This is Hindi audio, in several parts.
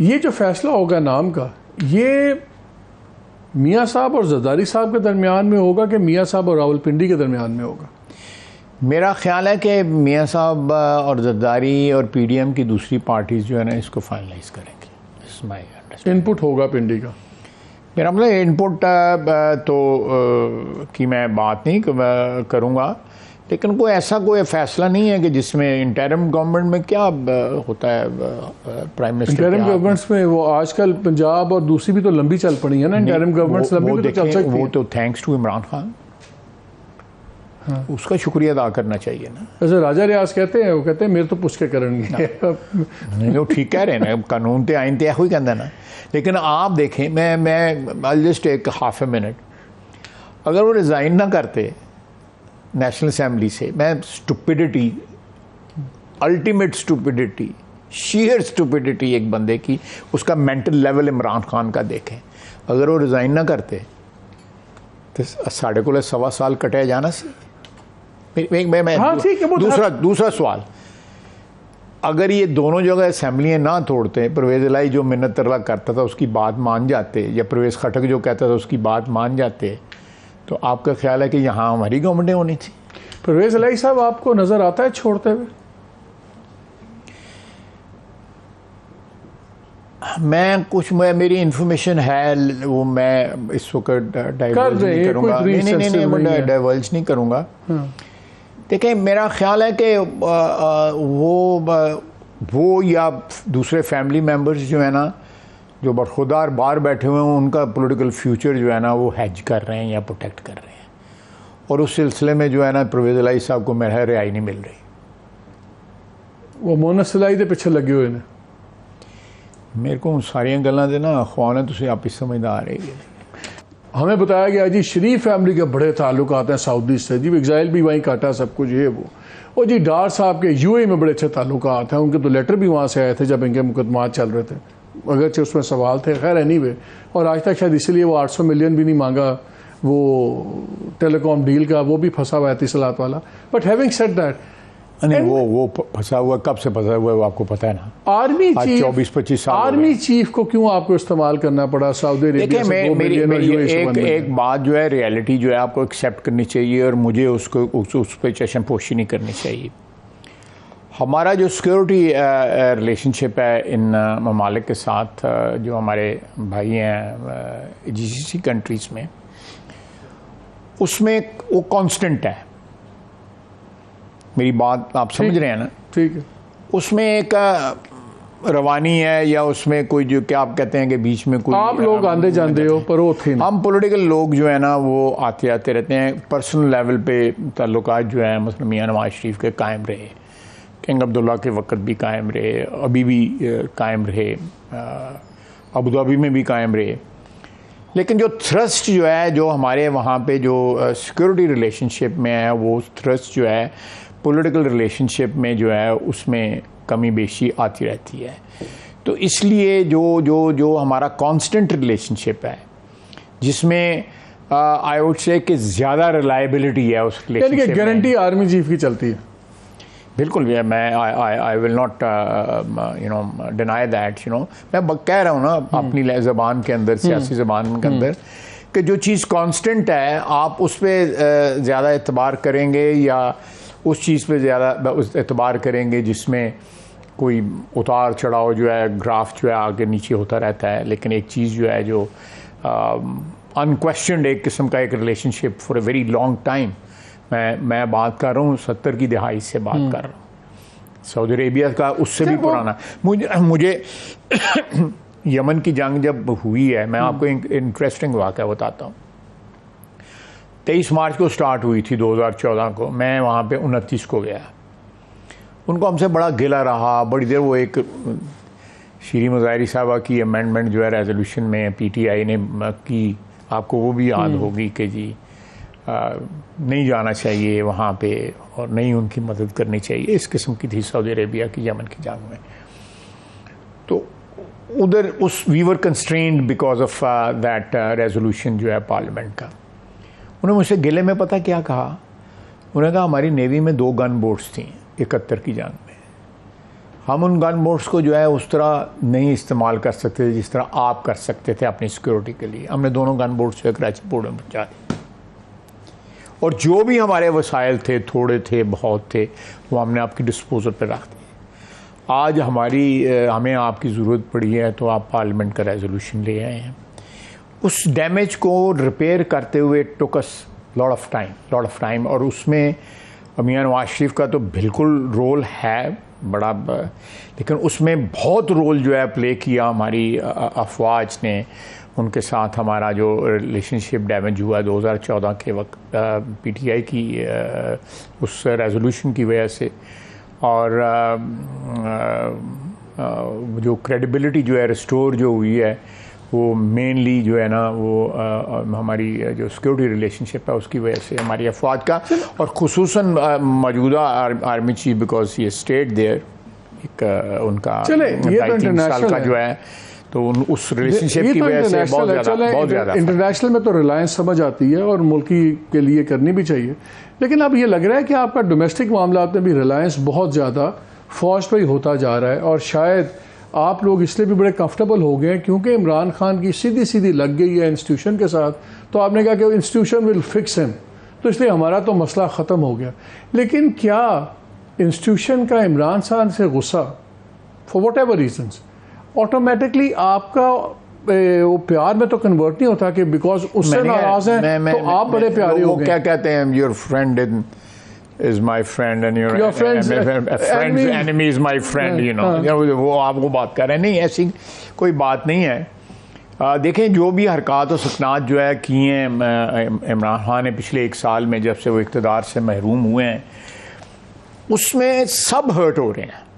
ये जो फैसला होगा नाम का, ये मियाँ साहब और जरदारी साहब के दरमियान में होगा कि मियाँ साहब और रावलपिंडी के दरमियान में होगा? मेरा ख्याल है कि मियाँ साहब और जरदारी और पीडीएम की दूसरी पार्टीज जो है ना इसको फाइनलाइज करेंगे। इनपुट होगा पिंडी का? मेरा मतलब इनपुट तो की मैं बात नहीं करूँगा, लेकिन कोई ऐसा कोई फैसला नहीं है कि जिसमें इंटरिम गवर्नमेंट में क्या होता है प्राइम मिनिस्टर इंटरिम गवर्नमेंट्स में वो आजकल पंजाब और दूसरी भी तो लंबी चल पड़ी है ना, इंटरिम गवर्नमेंट्स लंबी भी तो चल सकती है। वो तो थैंक्स टू इमरान खान, हाँ। उसका शुक्रिया अदा करना चाहिए ना। जैसे राजा रियाज कहते हैं, वो कहते हैं मेरे तो पुछ के करेंगे। नहीं वो ठीक कह रहे हैं ना, कानून तो आइन तो यही कहता ना। लेकिन आप देखें, मैं जस्ट एक हाफ ए मिनट, अगर वो रिज़ाइन ना करते नेशनल असेंबली से, मैं stupidity, ultimate stupidity, shear stupidity एक बंदे की, उसका मेंटल लेवल इमरान खान का देखें। अगर वो रिज़ाइन ना करते तो साढ़े को 1.25 साल कटे जाना सी। हाँ, दूसरा सवाल, अगर ये दोनों जगह असेंबलियाँ ना तोड़ते, परवेज़ इलाही जो मिन्नत तरला करता था उसकी बात मान जाते, या परवेज़ खटक जो कहता था उसकी बात मान जाते, तो आपका ख्याल है कि यहाँ हमारी गवर्नमेंटें होनी थी? परवेज़ इलाही साहब आपको नज़र आता है छोड़ते हुए? मेरी इन्फॉर्मेशन है वो, मैं इस वक्त डाइवर्ज नहीं करूँगा। नहीं डाइवर्ज नहीं करूँगा। देखिए मेरा ख्याल है कि वो या दूसरे फैमिली मेम्बर्स जो है ना, जो बरखुदार बाहर बैठे हुए हैं, उनका पॉलिटिकल फ्यूचर जो है ना वो हैज कर रहे हैं या प्रोटेक्ट कर रहे हैं, और उस सिलसिले में जो है ना परवेज़ इलाही साहब को मेरा रिहाई नहीं मिल रही। वो मोनस इलाही के पिछे लगे हुए हैं। मेरे को उन सारिया गल्लां दे ना ख्वान है, तुम आप ही समझदार है। हमें बताया गया जी शरीफ फैमिली के बड़े ताल्लुक आते हैं सऊदी से, जी एग्जाइल भी वहीं काटा, सब कुछ ये वो। और जी डार साहब के यूएई में बड़े अच्छे ताल्लुक आते हैं, उनके तो लेटर भी वहाँ से आए थे जब इनके मुकदमात चल रहे थे, अगरचे उसमें सवाल थे। खैर एनीवे, और आज तक शायद इसलिए वो 800 मिलियन भी नहीं मांगा वो टेलीकॉम डील का, वो भी फंसा हुआ है इतिसलात वाला। बट हैविंग सेड दैट, नहीं वो फंसा हुआ, कब से फंसा हुआ है वो आपको पता है ना। आर्मी चीफ 24-25 साल आर्मी चीफ को क्यों आपको इस्तेमाल करना पड़ा सऊदी अरेबिया से? मेरी एक बात जो है, रियलिटी जो है आपको एक्सेप्ट करनी चाहिए, और मुझे उसको उस पर चश्मपोशी नहीं करनी चाहिए। हमारा जो सिक्योरिटी रिलेशनशिप है इन ममालिक के साथ, जो हमारे भाई हैं जीसीसी कंट्रीज़ में, उसमें वो कांस्टेंट है। मेरी बात आप समझ रहे हैं ना? ठीक है। उसमें एक रवानी है, या उसमें कोई जो क्या आप कहते हैं कि बीच में कोई आप लोग आंदे जाते हो, पर वो थे हम पॉलिटिकल लोग जो है ना वो आते आते रहते हैं। पर्सनल लेवल पे ताल्लुकात जो है मसलन मियां नवाज शरीफ के कायम रहे, किंग अब्दुल्ला के वक़्त भी कायम रहे, अभी भी कायम रहे, अबू धाबी में भी कायम रहे। लेकिन जो थ्रस्ट जो है, जो हमारे वहाँ पे जो सिक्योरिटी रिलेशनशिप में है, वो थ्रस्ट जो है पॉलिटिकल रिलेशनशिप में जो है उसमें कमी बेशी आती रहती है। तो इसलिए जो हमारा कांस्टेंट रिलेशनशिप है, जिसमें आई वुड से कि ज़्यादा रिलायबिलिटी है उस रिलेशनशिप में, गारंटी आर्मी चीफ की चलती है। बिल्कुल भी, मैं I will not deny that, मैं कह रहा हूँ ना अपनी ज़बान के अंदर, सियासी ज़बान के अंदर, कि जो चीज़ कांस्टेंट है आप उस पर ज़्यादा एतबार करेंगे, या उस चीज़ पे ज़्यादा एतबार करेंगे जिसमें कोई उतार चढ़ाव जो है, ग्राफ जो है आगे नीचे होता रहता है। लेकिन एक चीज़ जो है जो अनक्वेश्चनड एक किस्म का एक relationship for a very long time, मैं बात कर रहा हूँ 70 की दहाई से बात कर रहा हूँ, सऊदी अरेबिया का उससे भी पुराना। मुझे यमन की जंग जब हुई है, मैं आपको एक इंटरेस्टिंग वाक़या बताता हूँ। 23 मार्च को स्टार्ट हुई थी 2014 को, मैं वहाँ पे 29 को गया। उनको हमसे बड़ा गिला रहा बड़ी देर। वो एक शीरी मुज़ाहिरी साहबा की अमेंडमेंट जो है रेजोल्यूशन में पीटीआई ने की, आपको वो भी याद होगी कि जी नहीं जाना चाहिए वहाँ पे और नहीं उनकी मदद करनी चाहिए, इस किस्म की थी सऊदी अरेबिया की यमन की जंग में। तो उधर उस we were constrained because of that resolution जो है पार्लियामेंट का। उन्होंने मुझसे गिले में पता क्या कहा, उन्होंने कहा हमारी नेवी में 2 गन बोट्स थी 71 की जंग में, हम उन गन बोट्स को जो है उस तरह नहीं इस्तेमाल कर सकते थे जिस तरह आप कर सकते थे अपनी सिक्योरिटी के लिए। हमने दोनों गन बोट्स जो कराची पोर्ट में पहुँचा दी, और जो भी हमारे वसाइल थे, थोड़े थे बहुत थे, वो हमने आपकी डिस्पोजल पर रख दिए। आज हमें आपकी ज़रूरत पड़ी है तो आप पार्लियामेंट का रेजोल्यूशन ले आए हैं। उस डैमेज को रिपेयर करते हुए टुक अस लॉट ऑफ टाइम, और उसमें मियां नवाज शरीफ का तो बिल्कुल रोल है बड़ा, लेकिन उसमें बहुत रोल जो है प्ले किया हमारी अफवाज ने। उनके साथ हमारा जो रिलेशनशिप डैमेज हुआ 2014 के वक्त पीटीआई की उस रेजोल्यूशन की वजह से, और जो क्रेडिबिलिटी जो है रिस्टोर जो हुई है वो मेनली जो है ना वो हमारी जो सिक्योरिटी रिलेशनशिप है उसकी वजह से, हमारी अफवाज का, और खुसूसन मौजूदा आर्मी चीफ बिकॉज ये स्टेट देयर, एक उनका 2-3 साल का जो है, तो उस रिलेशनशिप की वजह से बहुत ज़्यादा इंटरनेशनल में तो रिलायंस समझ आती है और मुल्की के लिए करनी भी चाहिए। लेकिन अब ये लग रहा है कि आपका डोमेस्टिक मामलात में भी रिलायंस बहुत ज़्यादा फौज पर ही होता जा रहा है, और शायद आप लोग इसलिए भी बड़े कंफर्टेबल हो गए हैं क्योंकि इमरान खान की सीधी सीधी लग गई है इंस्टीट्यूशन के साथ, तो आपने कहा कि इंस्टीट्यूशन विल फिक्स हिम, तो इसलिए हमारा तो मसला ख़त्म हो गया। लेकिन क्या इंस्टीट्यूशन का इमरान खान से गुस्सा for whatever reasons automatically आपका वो प्यार में तो कन्वर्ट नहीं होता कि बिकॉज उससे नाराज हैं तो आप बड़े प्यारे हो गए? क्या कहते हैं, your friend is my friend and your friend's enemy is my friend, you know, वो आपको बात कर रहे हैं। नहीं, ऐसी कोई बात नहीं है। देखें, जो भी हरकत और सकनात जो है किए हैं इमरान खान ने पिछले 1 साल में, जब से वो इक़्तिदार से महरूम हुए हैं, उसमें सब हर्ट हो रहे हैं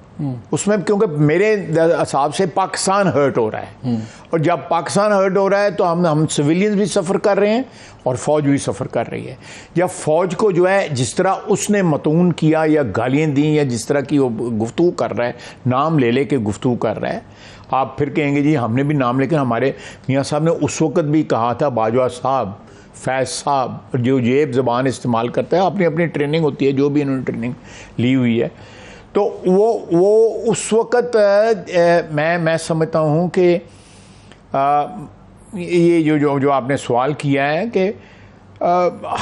उसमें, क्योंकि मेरे हिसाब से पाकिस्तान हर्ट हो रहा है, और जब पाकिस्तान हर्ट हो रहा है तो हम सिविलियंस भी सफ़र कर रहे हैं और फ़ौज भी सफ़र कर रही है। जब फ़ौज को जो है जिस तरह उसने मतून किया या गालियाँ दी या जिस तरह की वो गुफ्तगू कर रहा है, नाम ले के गुफ्तगू कर रहा है, आप फिर कहेंगे जी हमने भी नाम, लेकिन हमारे मियाँ साहब ने उस वक़्त भी कहा था, बाजवा साहब, फैज़ साहब, जो जेब ज़बान इस्तेमाल करता है, अपनी अपनी ट्रेनिंग होती है, जो भी इन्होंने ट्रेनिंग ली हुई है, तो वो उस वक़्त मैं समझता हूँ कि ये जो आपने सवाल किया है कि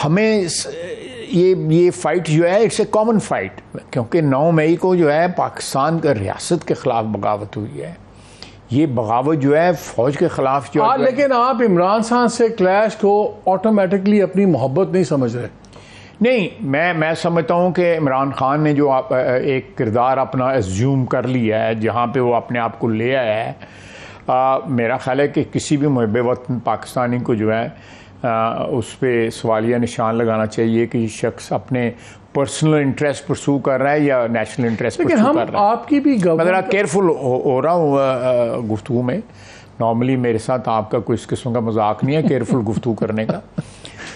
हमें ये फ़ाइट जो है इट्स ए कॉमन फ़ाइट, क्योंकि 9 मई को जो है पाकिस्तान का रियासत के ख़िलाफ़ बगावत हुई है। ये बगावत जो है फ़ौज के ख़िलाफ़ जो है, लेकिन आप इमरान खान से क्लैश को ऑटोमेटिकली अपनी मोहब्बत नहीं समझ रहे? नहीं, मैं समझता हूँ कि इमरान खान ने जो एक किरदार अपना एज्यूम कर लिया है, जहाँ पे वो अपने आप को ले आया है, मेरा ख्याल है कि किसी भी मुहब्बे वतन पाकिस्तानी को जो है उस पर सवालिया निशान लगाना चाहिए कि शख्स अपने पर्सनल इंटरेस्ट परसू कर रहा है या नेशनल इंटरेस्ट परसू कर रहा है। आपकी भी मैं केयरफुल हो रहा हूँ गुफ्तगू में। नॉर्मली मेरे साथ आपका कोई इस किस्म का मजाक नहीं है केयरफुल गुफ्तगू करने का,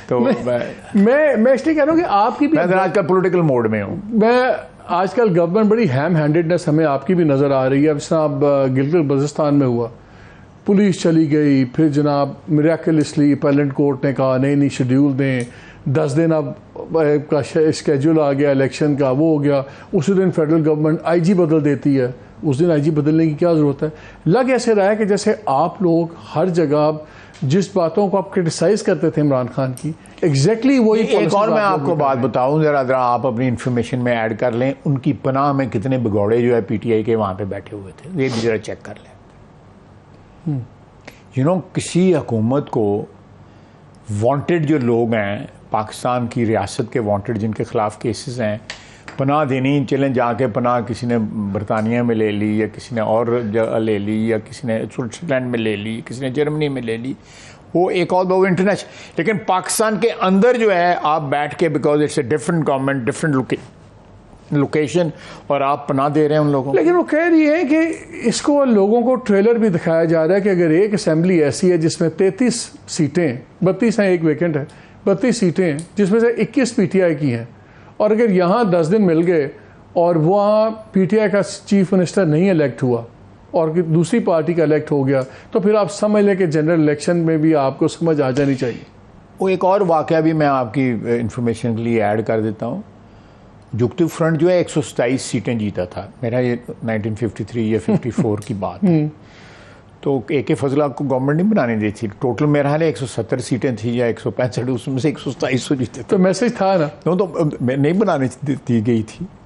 तो मैं इसलिए कह रहा हूँ कि आपकी भी, मैं आजकल पॉलिटिकल मोड में हूँ। मैं आजकल गवर्नमेंट बड़ी हैम हैंडेडनेस हमें आपकी भी नज़र आ रही है। अब जनाब गिलगित बल्तिस्तान में हुआ, पुलिस चली गई, फिर जनाब मिराकलसली अपैलेंट कोर्ट ने कहा नहीं शेड्यूल दें, 10 दिन अब का स्केड्यूल आ गया इलेक्शन का, वो हो गया। उसी दिन फेडरल गवर्नमेंट आईजी बदल देती है, उस दिन आईजी बदलने की क्या ज़रूरत है? लग ऐसे रहा है कि जैसे आप लोग हर जगह जिस बातों को आप क्रिटिसाइज करते थे इमरान खान की, एग्जैक्टली वही। एक और मैं आपको बात बताऊं, ज़रा आप अपनी इन्फॉर्मेशन में ऐड कर लें, उनकी पनाह में कितने भगौड़े जो है पीटीआई के वहाँ पे बैठे हुए थे, ये भी ज़रा चेक कर लें। किसी हुकूमत को वांटेड जो लोग हैं, पाकिस्तान की रियासत के वांटेड जिनके ख़िलाफ़ केसेस हैं, पनाह देनी, चलें जाके पनाह किसी ने बरतानिया में ले ली या किसी ने और जगह ले ली या किसी ने स्विट्ज़रलैंड में ले ली, किसी ने जर्मनी में ले ली, वो एक और वो इंटरनेशनल। लेकिन पाकिस्तान के अंदर जो है आप बैठ के, because it's a different government, different location, और आप पनाह दे रहे हैं उन लोगों को। लेकिन वो कह रही है कि इसको लोगों को ट्रेलर भी दिखाया जा रहा है कि अगर एक असेंबली ऐसी है जिसमें 33 सीटें, 32 हैं, एक वेकेंट है, 32 सीटें हैं जिसमें से 21 पीटीआई की हैं, और अगर यहाँ 10 दिन मिल गए और वहाँ पीटीआई का चीफ मिनिस्टर नहीं इलेक्ट हुआ और दूसरी पार्टी का इलेक्ट हो गया, तो फिर आप समझ लें कि जनरल इलेक्शन में भी आपको समझ आ जानी चाहिए। वो एक और वाक़या भी मैं आपकी इंफॉर्मेशन के लिए ऐड कर देता हूँ। जुगतु फ्रंट जो है 127 सीटें जीता था, मेरा ये 1953 या 54 की बात है। तो AK फजला को गवर्नमेंट नहीं बनाने दी थी, टोटल मेरा हाल 170 सीटें थी या 165, उसमें से 127 जीते थे। तो मैसेज था ना, तो नहीं बनाने दी गई थी।